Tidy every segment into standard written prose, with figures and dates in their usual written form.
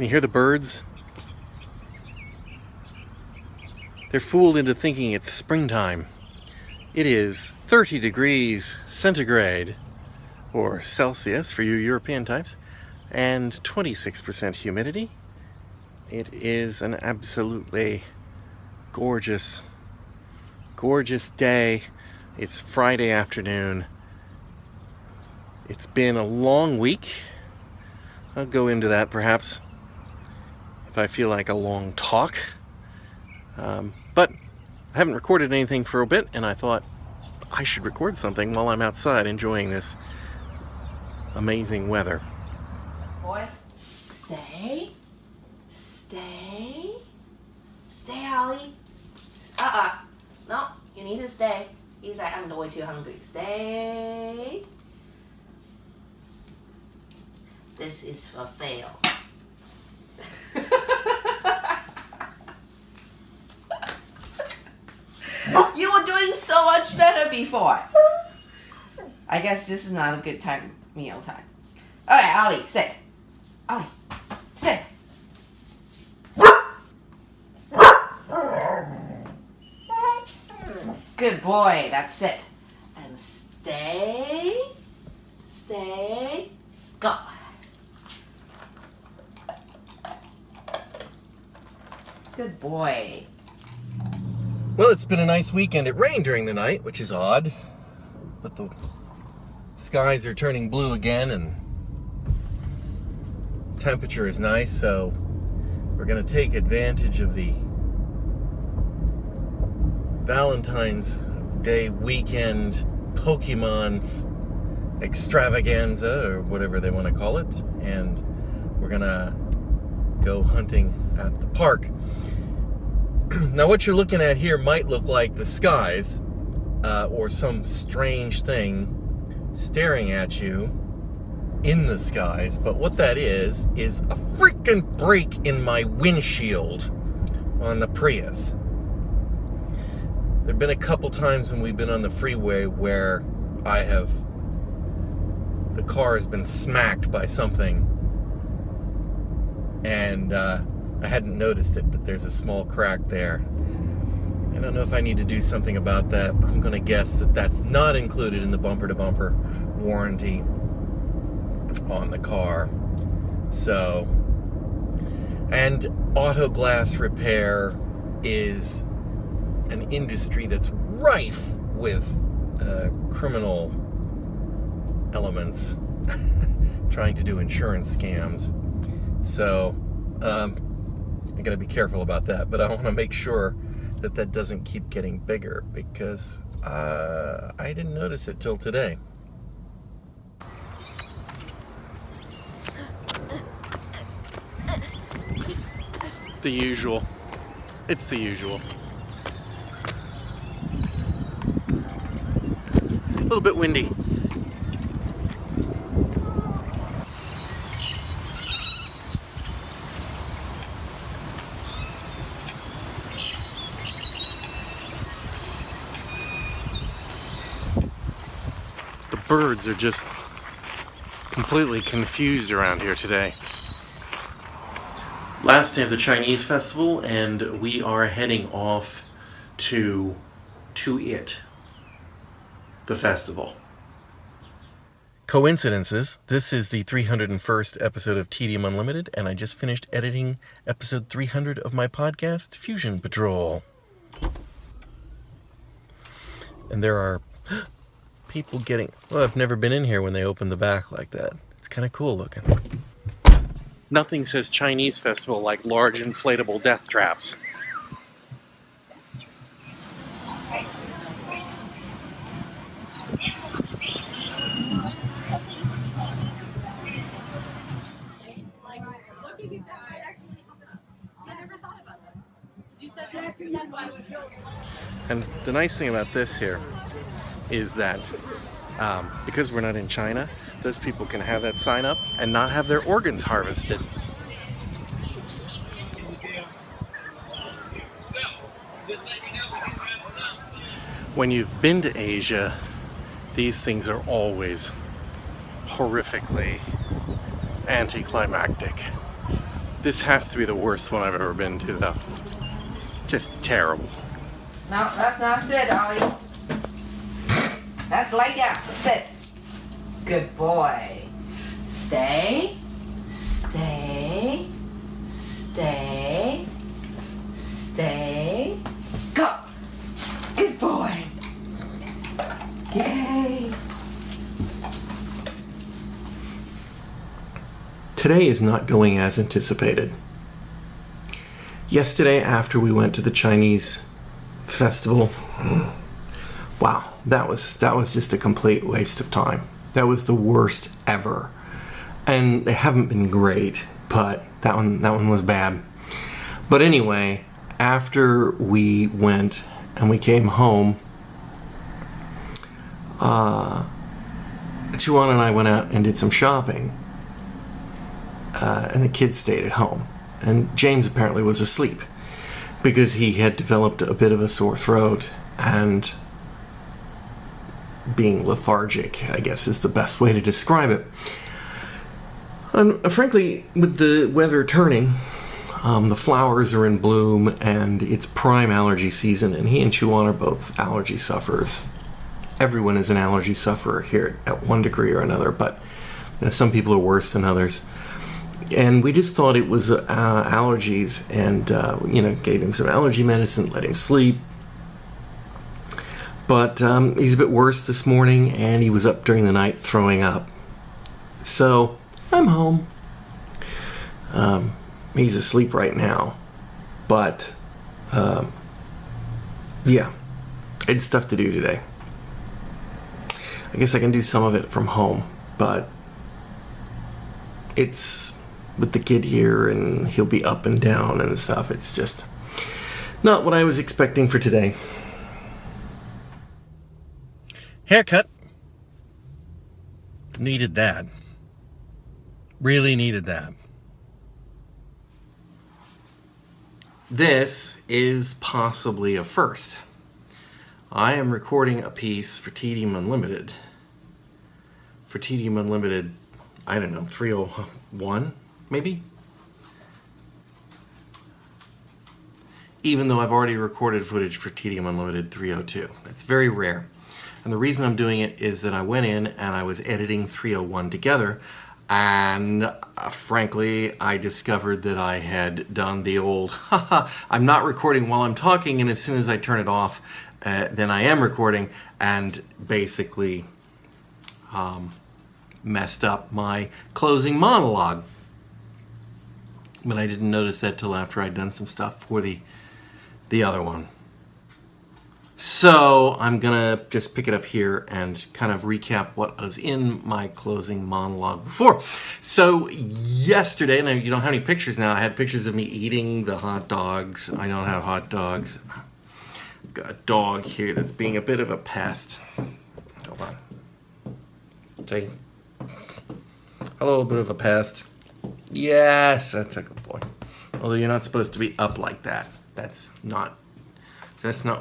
Can you hear the birds? They're fooled into thinking it's springtime. It is 30 degrees centigrade, or Celsius for you European types, and 26% humidity. It is an absolutely gorgeous, gorgeous day. It's Friday afternoon. It's been a long week. I'll go into that perhaps if I feel like a long talk. But I haven't recorded anything for a bit, and I thought I should record something while I'm outside enjoying this amazing weather. Boy, stay. Stay. Stay, Ollie. No, you need to stay. He's like, I'm way too hungry. Stay. This is for fail. You were doing so much better before. I guess this is not a good time, meal time. Alright, Ollie, sit. Ollie, sit. Good boy, that's it. And stay. Stay. Go. Good boy. Well, it's been a nice weekend. It rained during the night, which is odd, but the skies are turning blue again and temperature is nice, so we're going to take advantage of the Valentine's Day weekend Pokemon extravaganza, or whatever they want to call it, and we're going to go hunting at the park. Now, what you're looking at here might look like the skies or some strange thing staring at you in the skies, but what that is a freaking break in my windshield on the Prius. There have been a couple times when we've been on the freeway where the car has been smacked by something, and I hadn't noticed it, but there's a small crack there. I don't know if I need to do something about that. I'm going to guess that that's not included in the bumper-to-bumper warranty on the car. So, and auto glass repair is an industry that's rife with criminal elements trying to do insurance scams. So, I gotta be careful about that, but I want to make sure that that doesn't keep getting bigger, because I didn't notice it till today. The usual. It's the usual. A little bit windy. Birds are just completely confused around here today. Last day of the Chinese festival, and we are heading off to it, the festival. Coincidences. This is the 301st episode of Tedium Unlimited, and I just finished editing episode 300 of my podcast, Fusion Patrol. And there are people getting... Well, I've never been in here when they open the back like that. It's kind of cool looking. Nothing says Chinese festival like large inflatable death traps. And the nice thing about this here is that because we're not in China, those people can have that sign up and not have their organs harvested. When you've been to Asia, these things are always horrifically anticlimactic. This has to be the worst one I've ever been to, though. Just terrible. No, that's not sit, Ollie. That's lay down. Sit. Good boy. Stay. Stay. Stay. Stay. Go. Good boy. Yay. Today is not going as anticipated. Yesterday, after we went to the Chinese festival, wow, that was just a complete waste of time. That was the worst ever. And they haven't been great, but that one was bad. But anyway, after we went and we came home, Chuan and I went out and did some shopping. And the kids stayed at home. And James apparently was asleep because he had developed a bit of a sore throat and being lethargic, I guess, is the best way to describe it. And frankly, with the weather turning, the flowers are in bloom and it's prime allergy season, and he and Chuan are both allergy sufferers. Everyone is an allergy sufferer here at one degree or another, but some people are worse than others. And we just thought it was allergies, and gave him some allergy medicine, let him sleep. But he's a bit worse this morning, and he was up during the night throwing up. So I'm home. He's asleep right now, but yeah, I had stuff to do today. I guess I can do some of it from home, but it's with the kid here and he'll be up and down and stuff. It's just not what I was expecting for today. Haircut. Needed that. Really needed that. This is possibly a first. I am recording a piece for Tedium Unlimited. For Tedium Unlimited, I don't know, 301, maybe? Even though I've already recorded footage for Tedium Unlimited 302. That's very rare. And the reason I'm doing it is that I went in and I was editing 301 together, and frankly, I discovered that I had done the old, I'm not recording while I'm talking, and as soon as I turn it off, then I am recording, and basically messed up my closing monologue. But I didn't notice that till after I'd done some stuff for the other one. So I'm gonna just pick it up here and kind of recap what was in my closing monologue before. So yesterday, and you don't have any pictures now, I had pictures of me eating the hot dogs. I don't have hot dogs. I've got a dog here that's being a bit of a pest. Hold on. Say hello, a bit of a pest. Yes, that's a good boy. Although you're not supposed to be up like that. That's not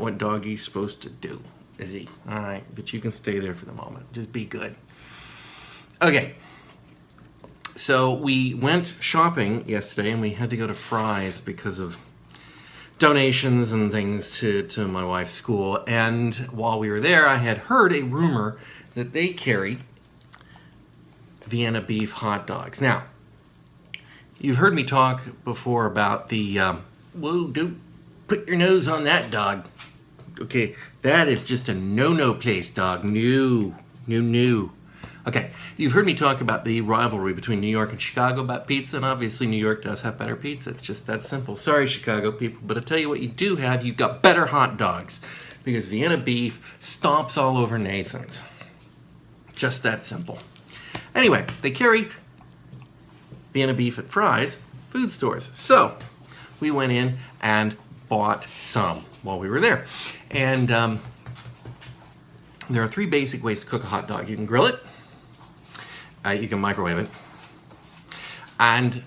what doggy's supposed to do, is he? All right, but you can stay there for the moment. Just be good. Okay. So we went shopping yesterday, and we had to go to Fry's because of donations and things to my wife's school. And while we were there, I had heard a rumor that they carry Vienna beef hot dogs. Now, you've heard me talk before about the, whoa, don't put your nose on that, dog. Okay, that is just a no-no place, dog. No. Okay, you've heard me talk about the rivalry between New York and Chicago about pizza, and obviously New York does have better pizza. It's just that simple. Sorry, Chicago people, but I'll tell you what you do have. You've got better hot dogs, because Vienna beef stomps all over Nathan's. Just that simple. Anyway, they carry Vienna beef at Fry's food stores. So we went in and bought some while we were there. And there are three basic ways to cook a hot dog. You can grill it, you can microwave it, and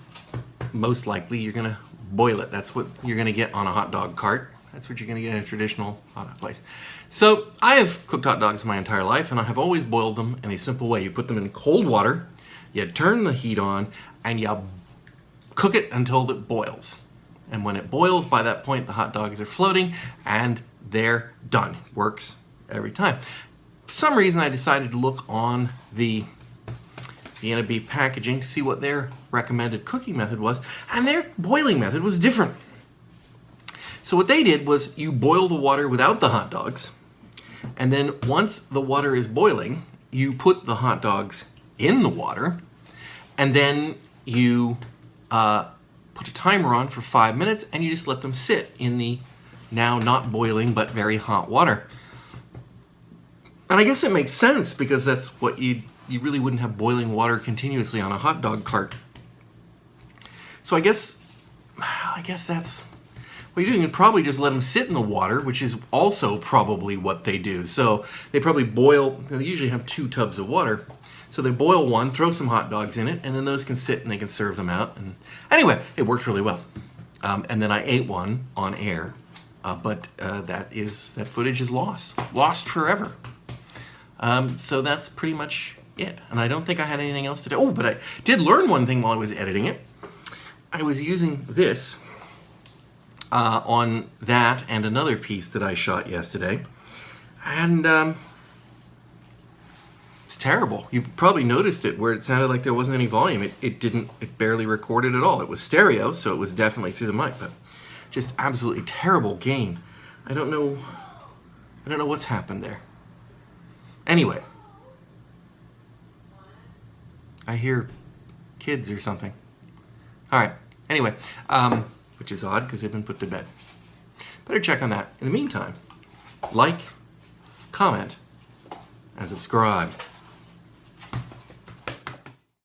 most likely you're gonna boil it. That's what you're gonna get on a hot dog cart. That's what you're gonna get in a traditional hot dog place. So I have cooked hot dogs my entire life, and I have always boiled them in a simple way. You put them in cold water, you turn the heat on, and you cook it until it boils. And when it boils, by that point, the hot dogs are floating and they're done. Works every time. For some reason, I decided to look on the Vienna beef packaging to see what their recommended cooking method was, and their boiling method was different. So what they did was you boil the water without the hot dogs, and then once the water is boiling, you put the hot dogs in the water, and then you put a timer on for 5 minutes, and you just let them sit in the now not boiling but very hot water. And I guess it makes sense, because that's what you really wouldn't have boiling water continuously on a hot dog cart. So I guess that's what you're doing. You'd probably just let them sit in the water, which is also probably what they do. So they probably boil, they usually have 2 tubs of water. So they boil one, throw some hot dogs in it, and then those can sit and they can serve them out. And anyway, it worked really well. And then I ate one on air, but that footage is lost forever. So that's pretty much it. And I don't think I had anything else to do. Oh, but I did learn one thing while I was editing it. I was using this on that and another piece that I shot yesterday. And it's terrible. You probably noticed it where it sounded like there wasn't any volume. It barely recorded at all. It was stereo, so it was definitely through the mic, but just absolutely terrible gain. I don't know what's happened there. Anyway, I hear kids or something. All right. Anyway, which is odd because they've been put to bed. Better check on that. In the meantime, like, comment, and subscribe.